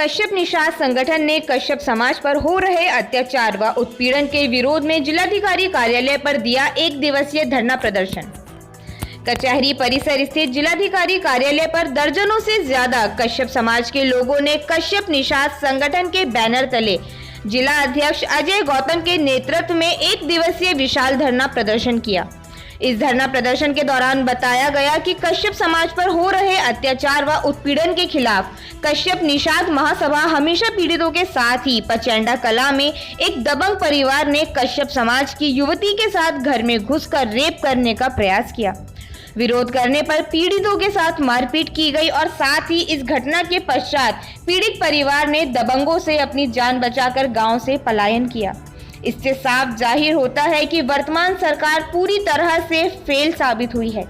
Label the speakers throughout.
Speaker 1: कश्यप निषाद संगठन ने कश्यप समाज पर हो रहे अत्याचार व उत्पीड़न के विरोध में जिलाधिकारी कार्यालय पर दिया 1 दिवसीय धरना प्रदर्शन। कचहरी परिसर स्थित जिलाधिकारी कार्यालय पर दर्जनों से ज्यादा कश्यप समाज के लोगों ने कश्यप निषाद संगठन के बैनर तले जिला अध्यक्ष अजय गौतम के नेतृत्व में 1 दिवसीय विशाल धरना प्रदर्शन किया। इस धरना प्रदर्शन के दौरान बताया गया कि कश्यप समाज पर हो रहे अत्याचार व उत्पीड़न के खिलाफ कश्यप निषाद महासभा हमेशा पीड़ितों के साथ ही पचैंडा कला में एक दबंग परिवार ने कश्यप समाज की युवती के साथ घर में घुसकर रेप करने का प्रयास किया। विरोध करने पर पीड़ितों के साथ मारपीट की गई और साथ ही इस घटना के पश्चात पीड़ित परिवार ने दबंगों से अपनी जान बचाकर गांव से पलायन किया। इससे साफ जाहिर होता है कि वर्तमान सरकार पूरी तरह से फेल साबित हुई है।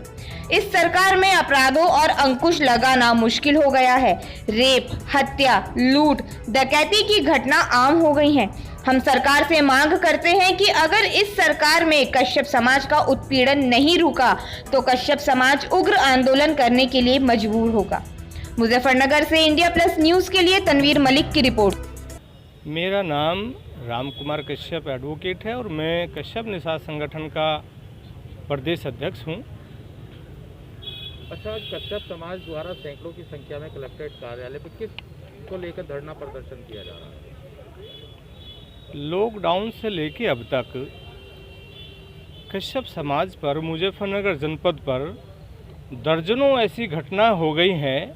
Speaker 1: इस सरकार में अपराधों और अंकुश लगाना मुश्किल हो गया है। रेप, हत्या, लूट, डकैती की घटना आम हो गई हैं। हम सरकार से मांग करते हैं कि अगर इस सरकार में कश्यप समाज का उत्पीड़न नहीं रुका तो कश्यप समाज उग्र आंदोलन करने के लिए मजबूर होगा। मुजफ्फरनगर से इंडिया प्लस न्यूज़ के लिए तनवीर मलिक की रिपोर्ट।
Speaker 2: मेरा नाम राम कुमार कश्यप एडवोकेट है और मैं कश्यप निषाद संगठन का प्रदेश अध्यक्ष हूं।
Speaker 3: अच्छा, कश्यप समाज द्वारा सैकड़ों की संख्या में कलेक्ट्रेट कार्यालय पर किस को लेकर धरना प्रदर्शन किया जा रहा है?
Speaker 2: लॉकडाउन से लेके अब तक कश्यप समाज पर मुजफ्फरनगर जनपद पर दर्जनों ऐसी घटना हो गई हैं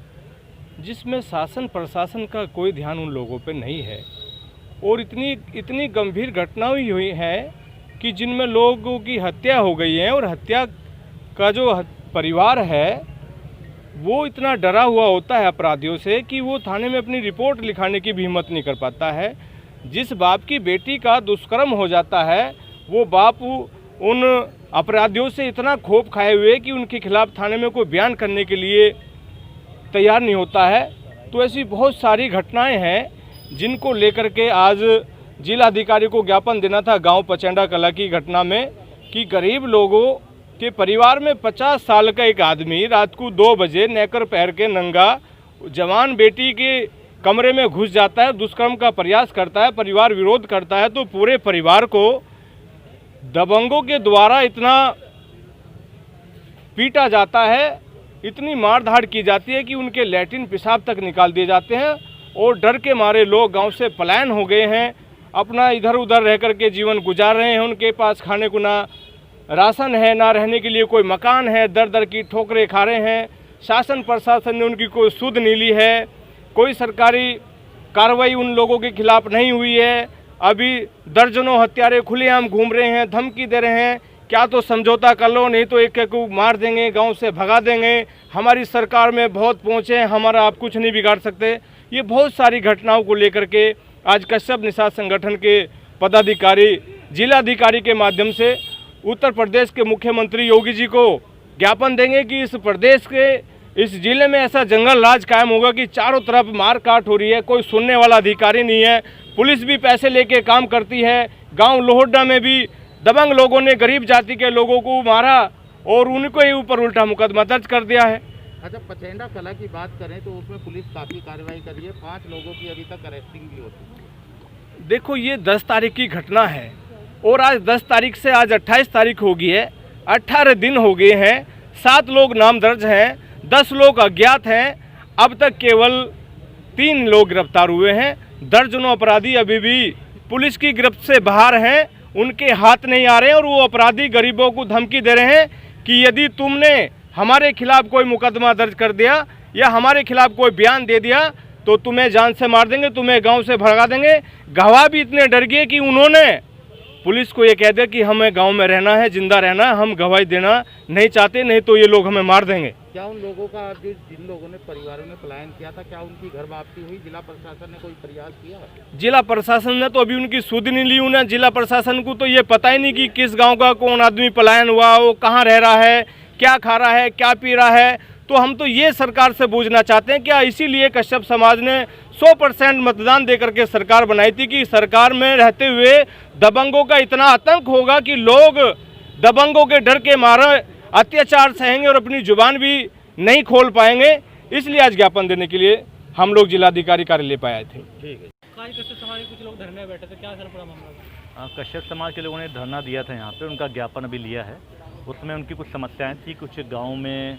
Speaker 2: जिसमें शासन प्रशासन का कोई ध्यान उन लोगों पर नहीं है और इतनी गंभीर घटनाएं हुई हैं कि जिनमें लोगों की हत्या हो गई है और हत्या का जो परिवार है वो इतना डरा हुआ होता है अपराधियों से कि वो थाने में अपनी रिपोर्ट लिखाने की भी हिम्मत नहीं कर पाता है। जिस बाप की बेटी का दुष्कर्म हो जाता है वो बाप उन अपराधियों से इतना खौफ खाए हुए कि उनके खिलाफ थाने में कोई बयान करने के लिए तैयार नहीं होता है। तो ऐसी बहुत सारी घटनाएं हैं जिनको लेकर के आज जिलाधिकारी को ज्ञापन देना था गांव पचैंडा कला की घटना में कि गरीब लोगों के परिवार में 50 साल का एक आदमी रात को 2 बजे नेकर पहन के नंगा जवान बेटी के कमरे में घुस जाता है, दुष्कर्म का प्रयास करता है, परिवार विरोध करता है तो पूरे परिवार को दबंगों के द्वारा इतना पीटा जाता है, इतनी मारधाड़ की जाती है कि उनके लैट्रिन पेशाब तक निकाल दिए जाते हैं और डर के मारे लोग गांव से पलायन हो गए हैं, अपना इधर उधर रह कर के जीवन गुजार रहे हैं। उनके पास खाने को ना राशन है, ना रहने के लिए कोई मकान है, दर दर की ठोकरें खा रहे हैं। शासन प्रशासन ने उनकी कोई सुध नहीं ली है, कोई सरकारी कार्रवाई उन लोगों के खिलाफ नहीं हुई है। अभी दर्जनों हत्यारे खुलेआम घूम रहे हैं, धमकी दे रहे हैं क्या तो समझौता कर लो नहीं तो एक एक को मार देंगे, गांव से भगा देंगे, हमारी सरकार में बहुत पहुँचे, हमारा आप कुछ नहीं बिगाड़ सकते। ये बहुत सारी घटनाओं को लेकर के आज कश्यप निषाद संगठन के पदाधिकारी जिलाधिकारी के माध्यम से उत्तर प्रदेश के मुख्यमंत्री योगी जी को ज्ञापन देंगे कि इस प्रदेश के इस जिले में ऐसा जंगल राज कायम होगा कि चारों तरफ मार काट हो रही है, कोई सुनने वाला अधिकारी नहीं है, पुलिस भी पैसे लेके काम करती है। गांव लोहड्डा में भी दबंग लोगों ने गरीब जाति के लोगों को मारा और उनके ऊपर उल्टा मुकदमा दर्ज कर दिया है।
Speaker 3: अच्छा, पचैंडा कला की बात करें तो उसमें पुलिस काफ़ी कार्रवाई कर रही है, 5 लोगों की अभी तक अरेस्टिंग भी होती है।
Speaker 2: देखो ये 10 तारीख की घटना है और आज 10 तारीख से आज 28 तारीख हो गई है, 18 दिन हो गए हैं, 7 लोग नाम दर्ज हैं, 10 लोग अज्ञात हैं। अब तक केवल 3 लोग गिरफ्तार हुए हैं। दर्जनों अपराधी अभी भी पुलिस की गिरफ्त से बाहर हैं, उनके हाथ नहीं आ रहे हैं और वो अपराधी गरीबों को धमकी दे रहे हैं कि यदि तुमने हमारे खिलाफ कोई मुकदमा दर्ज कर दिया या हमारे खिलाफ कोई बयान दे दिया तो तुम्हें जान से मार देंगे, तुम्हें गांव से भगा देंगे। गवाह भी इतने डर गए कि उन्होंने पुलिस को ये कह दिया कि हमें गांव में रहना है, जिंदा रहना है, हम गवाही देना नहीं चाहते, नहीं तो ये लोग हमें मार देंगे।
Speaker 3: क्या उन लोगों का जिन लोगों ने परिवारों में पलायन किया था, क्या उनकी घर वापसी हुई? जिला प्रशासन ने कोई प्रयास किया?
Speaker 2: जिला प्रशासन ने तो अभी उनकी सुध नहीं ली। उन्हें जिला प्रशासन को तो ये पता ही नहीं कि किस गाँव का कौन आदमी पलायन हुआ, वो कहाँ रह रहा है, क्या खा रहा है, क्या पी रहा है। तो हम तो ये सरकार से पूछना चाहते हैं क्या इसीलिए कश्यप समाज ने 100% मतदान देकर के सरकार बनाई थी कि सरकार में रहते हुए दबंगों का इतना आतंक होगा कि लोग दबंगों के डर के मारे अत्याचार सहेंगे और अपनी जुबान भी नहीं खोल पाएंगे। इसलिए आज ज्ञापन देने के लिए हम लोग जिलाधिकारी कार्यालय पर आए थे।
Speaker 3: ठीक है।
Speaker 4: कश्यप समाज के कुछ लोग धरने बैठे थे, क्या असर पड़ा मामला?
Speaker 5: कश्यप समाज के लोगों ने धरना दिया था यहाँ पे, उनका ज्ञापन अभी लिया है। उसमें उनकी कुछ समस्याएं थी, कुछ गांव में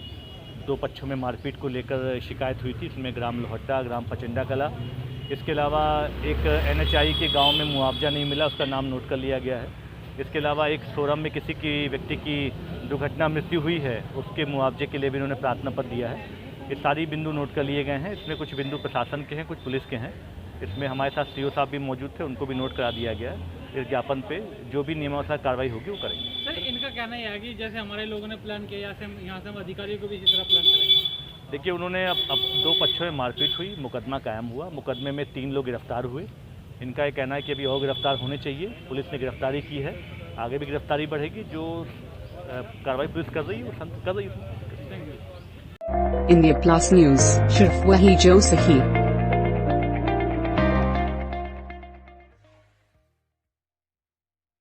Speaker 5: दो पक्षों में मारपीट को लेकर शिकायत हुई थी। इसमें ग्राम लोहट्टा, ग्राम पचंडा कला, इसके अलावा एक NHI के गांव में मुआवजा नहीं मिला, उसका नाम नोट कर लिया गया है। इसके अलावा एक सोरम में किसी की व्यक्ति की दुर्घटना मृत्यु हुई है, उसके मुआवजे के लिए भी उन्होंने प्रार्थना पत्र दिया है। ये सारी बिंदु नोट कर लिए गए हैं। इसमें कुछ बिंदु प्रशासन के हैं, कुछ पुलिस के हैं। इसमें हमारे साथ CO साहब भी मौजूद थे, उनको भी नोट करा दिया गया है। इस ज्ञापन पे जो भी नियमानुसार कार्रवाई होगी वो करेंगे।
Speaker 4: सर, इनका कहना यह है कि जैसे हमारे लोगों ने प्लान किया, यहाँ से हम अधिकारियों को भी इसी तरह प्लान करेंगे।
Speaker 5: देखिए, उन्होंने अब दो पक्षों में मारपीट हुई, मुकदमा कायम हुआ, मुकदमे में 3 लोग गिरफ्तार हुए। इनका ये कहना है कि अभी और गिरफ्तार होने चाहिए। पुलिस ने गिरफ्तारी की है, आगे भी गिरफ्तारी बढ़ेगी। जो कार्रवाई पुलिस कर रही है वो कर रही है।
Speaker 6: इंडिया प्लस न्यूज, सिर्फ वही जो सही।